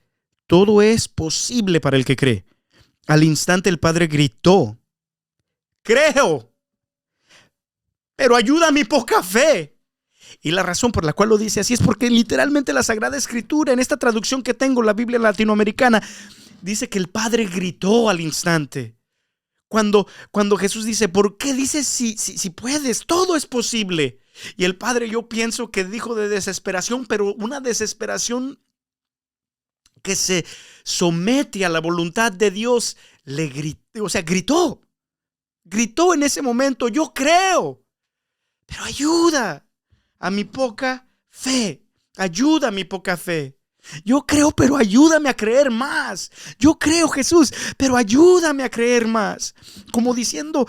Todo es posible para el que cree. Al instante el padre gritó, creo, pero ayuda a mi poca fe. Y la razón por la cual lo dice así es porque literalmente la Sagrada Escritura, en esta traducción que tengo, la Biblia latinoamericana, dice que el padre gritó al instante. Cuando Jesús dice, ¿por qué dices si puedes? Todo es posible. Y el padre, yo pienso que dijo de desesperación, pero una desesperación que se somete a la voluntad de Dios, gritó en ese momento, yo creo, pero ayuda a mi poca fe, ayuda a mi poca fe. Yo creo, pero ayúdame a creer más. Yo creo, Jesús, pero ayúdame a creer más. Como diciendo,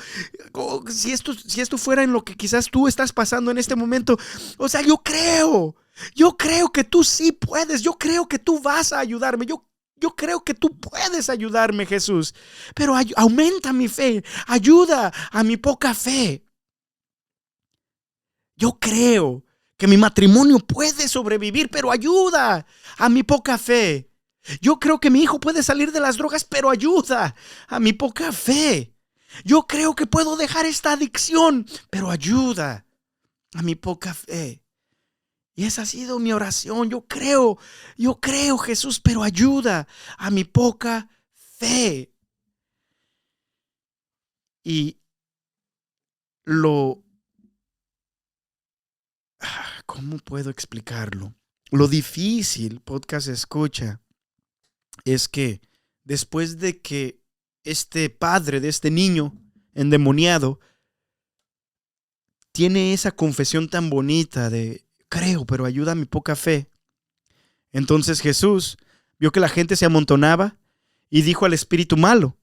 si esto fuera en lo que quizás tú estás pasando en este momento, o sea, yo creo que tú sí puedes. Yo creo que tú vas a ayudarme. Yo creo que tú puedes ayudarme, Jesús. Pero aumenta mi fe. Ayuda a mi poca fe. Yo creo que mi matrimonio puede sobrevivir, pero ayuda a mi poca fe. Yo creo que mi hijo puede salir de las drogas, pero ayuda a mi poca fe. Yo creo que puedo dejar esta adicción, pero ayuda a mi poca fe. Y esa ha sido mi oración. Yo creo, Jesús, pero ayuda a mi poca fe. Y ¿cómo puedo explicarlo? Lo difícil, podcast escucha, es que después de que este padre de este niño endemoniado tiene esa confesión tan bonita de creo, pero ayuda a mi poca fe, entonces Jesús vio que la gente se amontonaba y dijo al espíritu malo,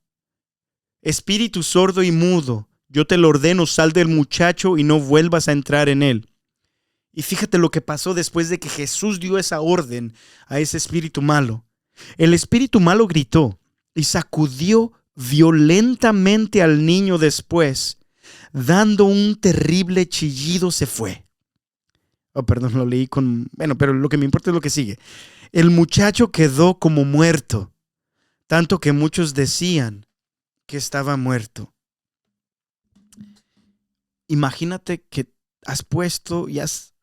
espíritu sordo y mudo, yo te lo ordeno, sal del muchacho y no vuelvas a entrar en él. Y fíjate lo que pasó después de que Jesús dio esa orden a ese espíritu malo. El espíritu malo gritó y sacudió violentamente al niño después, dando un terrible chillido se fue. Oh, perdón, lo leí pero lo que me importa es lo que sigue. El muchacho quedó como muerto, tanto que muchos decían que estaba muerto. Imagínate que has puesto y has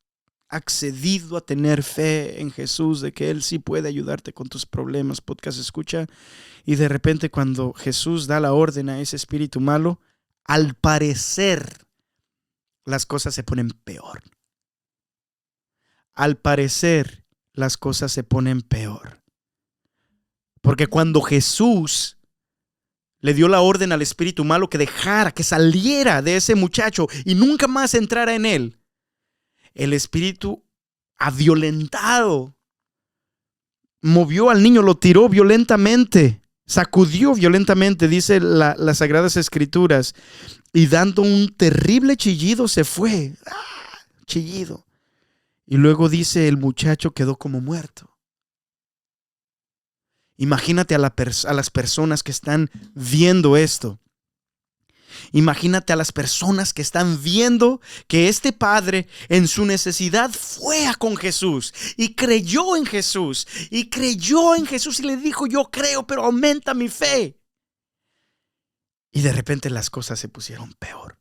accedido a tener fe en Jesús, de que Él sí puede ayudarte con tus problemas, podcast escucha, y de repente cuando Jesús da la orden a ese espíritu malo, al parecer las cosas se ponen peor. Al parecer las cosas se ponen peor. Porque cuando Jesús le dio la orden al espíritu malo que dejara, que saliera de ese muchacho y nunca más entrara en él, el espíritu violentado movió al niño, lo tiró violentamente, sacudió violentamente, dice las Sagradas Escrituras, y dando un terrible chillido se fue. Chillido. Y luego dice, el muchacho quedó como muerto. Imagínate a las personas que están viendo esto. Imagínate a las personas que están viendo que este padre en su necesidad fue con Jesús y creyó en Jesús y le dijo, yo creo, pero aumenta mi fe. Y de repente las cosas se pusieron peor.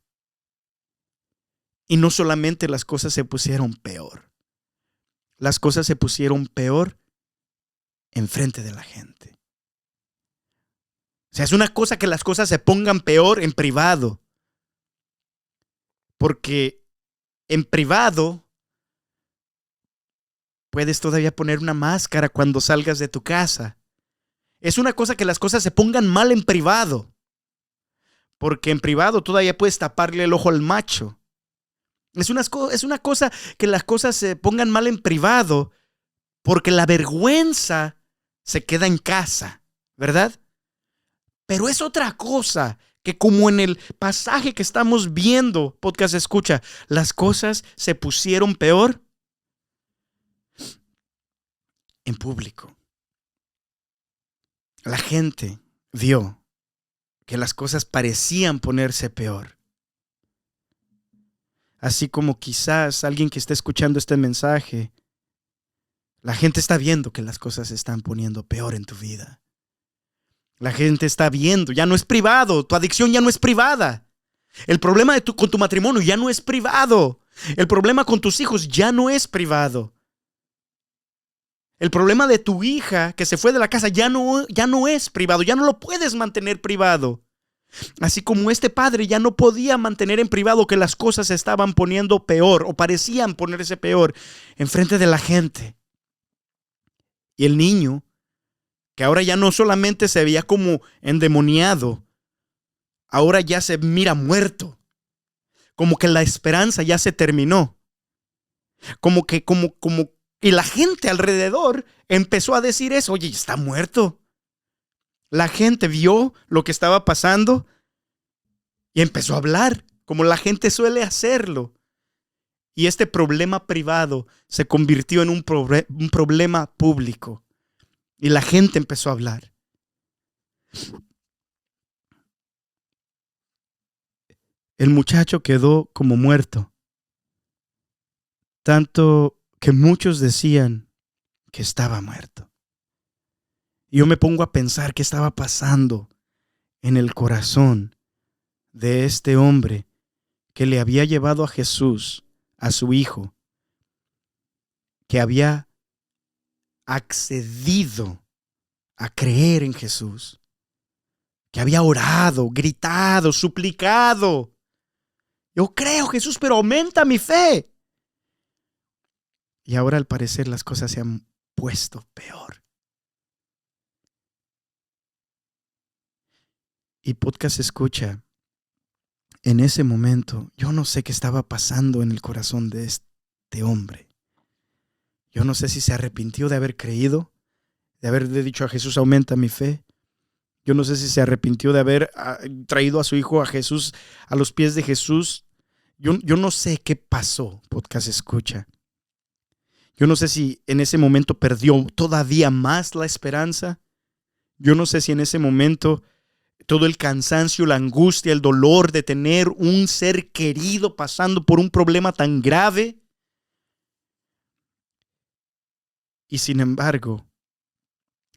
Y no solamente las cosas se pusieron peor, las cosas se pusieron peor enfrente de la gente. O sea, es una cosa que las cosas se pongan peor en privado. Porque en privado puedes todavía poner una máscara cuando salgas de tu casa. Es una cosa que las cosas se pongan mal en privado. Porque en privado todavía puedes taparle el ojo al macho. Es una cosa que las cosas se pongan mal en privado porque la vergüenza se queda en casa, ¿verdad? Pero es otra cosa que, como en el pasaje que estamos viendo, podcast escucha, las cosas se pusieron peor en público. La gente vio que las cosas parecían ponerse peor. Así como quizás alguien que esté escuchando este mensaje, la gente está viendo que las cosas se están poniendo peor en tu vida. La gente está viendo, ya no es privado, tu adicción ya no es privada. El problema con tu matrimonio ya no es privado. El problema con tus hijos ya no es privado. El problema de tu hija que se fue de la casa ya no es privado, ya no lo puedes mantener privado. Así como este padre ya no podía mantener en privado que las cosas se estaban poniendo peor o parecían ponerse peor enfrente de la gente. Y el niño, que ahora ya no solamente se veía como endemoniado, ahora ya se mira muerto. Como que la esperanza ya se terminó. Y la gente alrededor empezó a decir eso. Oye, está muerto. La gente vio lo que estaba pasando y empezó a hablar, como la gente suele hacerlo. Y este problema privado se convirtió en un problema público. Y la gente empezó a hablar. El muchacho quedó como muerto. Tanto que muchos decían que estaba muerto. Y yo me pongo a pensar qué estaba pasando en el corazón de este hombre que le había llevado a Jesús, a su hijo, que había accedido a creer en Jesús, que había orado, gritado, suplicado. Yo creo, Jesús, pero aumenta mi fe. Y ahora al parecer las cosas se han puesto peor. Y podcast escucha, en ese momento yo no sé qué estaba pasando en el corazón de este hombre. Yo no sé si se arrepintió de haber creído, de haberle dicho a Jesús, aumenta mi fe. Yo no sé si se arrepintió de haber traído a su hijo a Jesús, a los pies de Jesús. Yo no sé qué pasó, podcast escucha. Yo no sé si en ese momento perdió todavía más la esperanza. Yo no sé si en ese momento todo el cansancio, la angustia, el dolor de tener un ser querido pasando por un problema tan grave. Y sin embargo,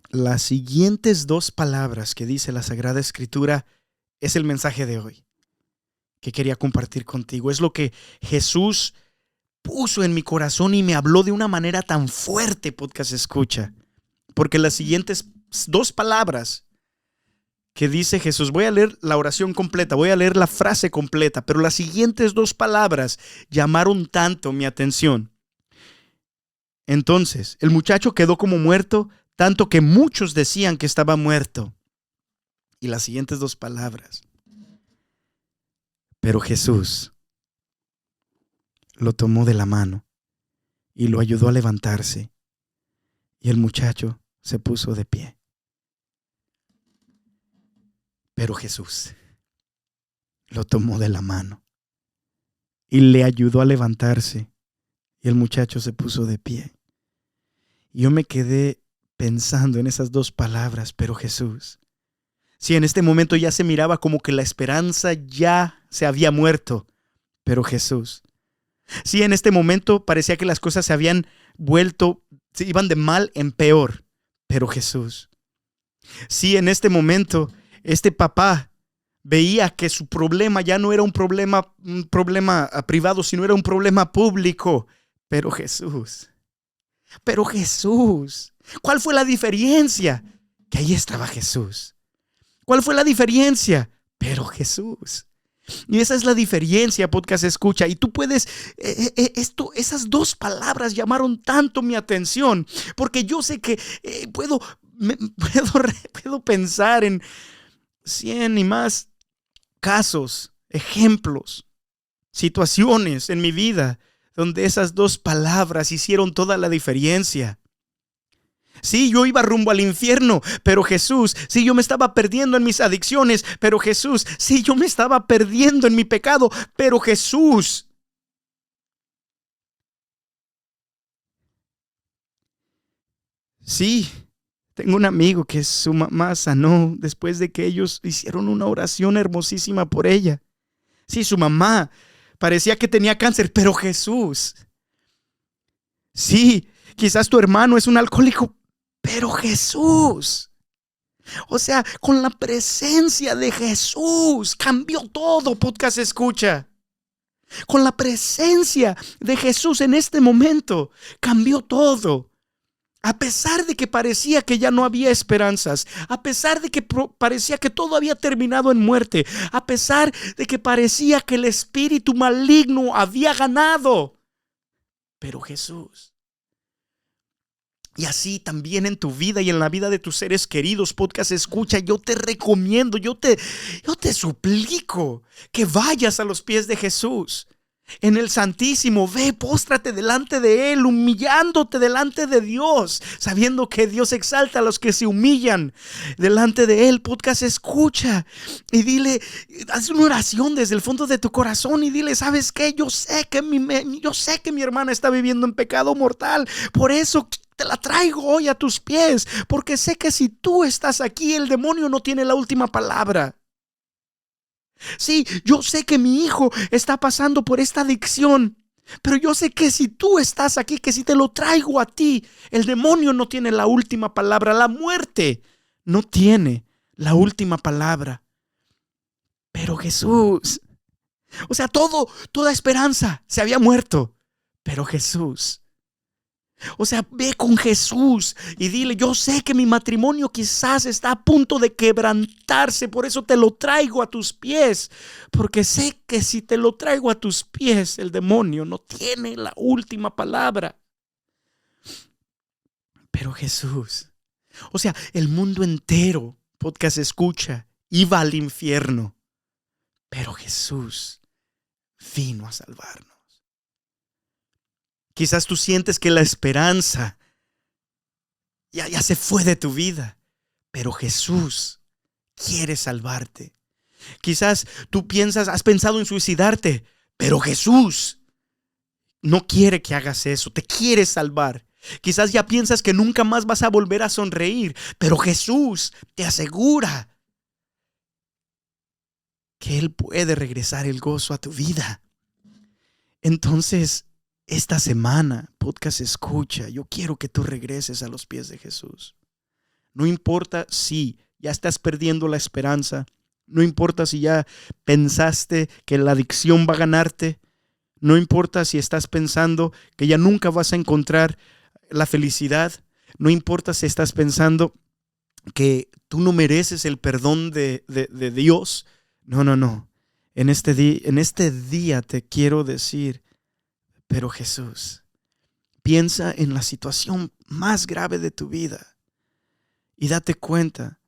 las siguientes dos palabras que dice la Sagrada Escritura es el mensaje de hoy que quería compartir contigo. Es lo que Jesús puso en mi corazón y me habló de una manera tan fuerte, podcast escucha. Porque las siguientes dos palabras que dice Jesús, voy a leer la oración completa, voy a leer la frase completa, pero las siguientes dos palabras llamaron tanto mi atención. Entonces, el muchacho quedó como muerto, tanto que muchos decían que estaba muerto. Y las siguientes dos palabras. Pero Jesús lo tomó de la mano y lo ayudó a levantarse. Y el muchacho se puso de pie. Pero Jesús lo tomó de la mano y le ayudó a levantarse. Y el muchacho se puso de pie. Y yo me quedé pensando en esas dos palabras, pero Jesús. Sí, en este momento ya se miraba como que la esperanza ya se había muerto, pero Jesús. Sí, en este momento parecía que las cosas se habían vuelto, se iban de mal en peor, pero Jesús. Sí, en este momento este papá veía que su problema ya no era un problema privado, sino era un problema público. Pero Jesús, ¿cuál fue la diferencia? Que ahí estaba Jesús. ¿Cuál fue la diferencia? Pero Jesús. Y esa es la diferencia, podcast escucha. Y tú puedes, esas dos palabras llamaron tanto mi atención, porque yo sé que puedo pensar en 100 y más casos, ejemplos, situaciones en mi vida donde esas dos palabras hicieron toda la diferencia. Sí, yo iba rumbo al infierno, pero Jesús. Sí, yo me estaba perdiendo en mis adicciones, pero Jesús. Sí, yo me estaba perdiendo en mi pecado, pero Jesús. Sí, tengo un amigo que su mamá sanó después de que ellos hicieron una oración hermosísima por ella. Sí, su mamá parecía que tenía cáncer, pero Jesús. Sí, quizás tu hermano es un alcohólico, pero Jesús. O sea, con la presencia de Jesús cambió todo, podcast escucha. Con la presencia de Jesús en este momento cambió todo. A pesar de que parecía que ya no había esperanzas, a pesar de que parecía que todo había terminado en muerte, a pesar de que parecía que el espíritu maligno había ganado, pero Jesús. Y así también en tu vida y en la vida de tus seres queridos, podcast escucha, yo te recomiendo, yo te suplico que vayas a los pies de Jesús. En el Santísimo, ve, póstrate delante de Él, humillándote delante de Dios, sabiendo que Dios exalta a los que se humillan delante de Él. Podcast escucha y dile, haz una oración desde el fondo de tu corazón y dile, ¿sabes qué? Yo sé que mi hermana está viviendo en pecado mortal, por eso te la traigo hoy a tus pies, porque sé que si tú estás aquí, el demonio no tiene la última palabra. Sí, yo sé que mi hijo está pasando por esta adicción, pero yo sé que si tú estás aquí, que si te lo traigo a ti, el demonio no tiene la última palabra, la muerte no tiene la última palabra. Pero Jesús, o sea, toda esperanza se había muerto, pero Jesús. O sea, ve con Jesús y dile, yo sé que mi matrimonio quizás está a punto de quebrantarse, por eso te lo traigo a tus pies, porque sé que si te lo traigo a tus pies, el demonio no tiene la última palabra. Pero Jesús, o sea, el mundo entero, podcast escucha, iba al infierno, pero Jesús vino a salvarnos. Quizás tú sientes que la esperanza ya se fue de tu vida, pero Jesús quiere salvarte. Quizás tú has pensado en suicidarte, pero Jesús no quiere que hagas eso, te quiere salvar. Quizás ya piensas que nunca más vas a volver a sonreír, pero Jesús te asegura que Él puede regresar el gozo a tu vida. Entonces, esta semana, podcast escucha, yo quiero que tú regreses a los pies de Jesús. No importa si ya estás perdiendo la esperanza, no importa si ya pensaste que la adicción va a ganarte, no importa si estás pensando que ya nunca vas a encontrar la felicidad, no importa si estás pensando que tú no mereces el perdón de Dios. No. En este día te quiero decir, pero Jesús, piensa en la situación más grave de tu vida y date cuenta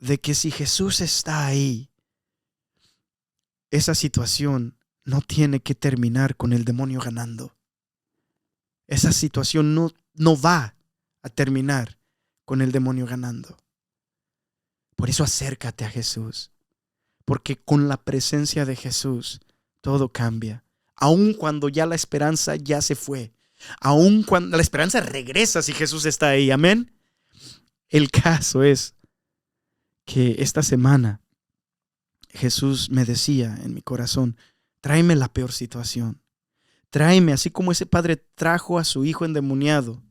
de que si Jesús está ahí, esa situación no tiene que terminar con el demonio ganando. Esa situación no va a terminar con el demonio ganando. Por eso acércate a Jesús, porque con la presencia de Jesús todo cambia. Aun cuando ya la esperanza ya se fue. Aun cuando la esperanza regresa si Jesús está ahí. Amén. El caso es que esta semana Jesús me decía en mi corazón, tráeme la peor situación. Tráeme, así como ese padre trajo a su hijo endemoniado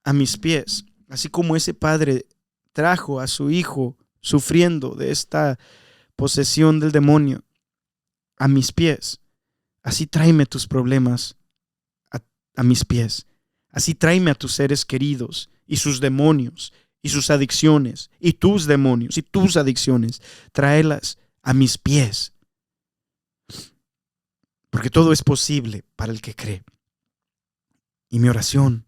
a mis pies. Así como ese padre trajo a su hijo sufriendo de esta posesión del demonio a mis pies. Así tráeme tus problemas a mis pies. Así tráeme a tus seres queridos y sus demonios y sus adicciones y tus demonios y tus adicciones. Tráelas a mis pies. Porque todo es posible para el que cree. Y mi oración,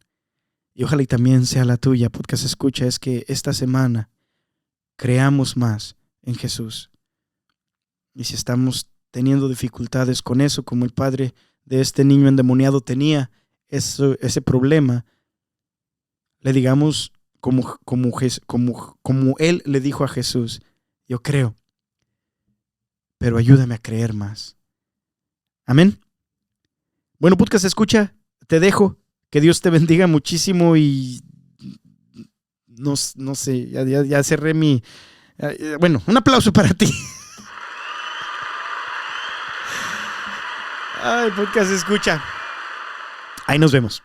y ojalá y también sea la tuya, podcast escucha, es que esta semana creamos más en Jesús. Y si estamos teniendo dificultades con eso, como el padre de este niño endemoniado tenía ese problema, le digamos como él le dijo a Jesús, yo creo, pero ayúdame a creer más. Amén. Bueno, podcast escucha, te dejo, que Dios te bendiga muchísimo y no sé, ya cerré mi... Bueno, un aplauso para ti. Ay, podcast escucha. Ahí nos vemos.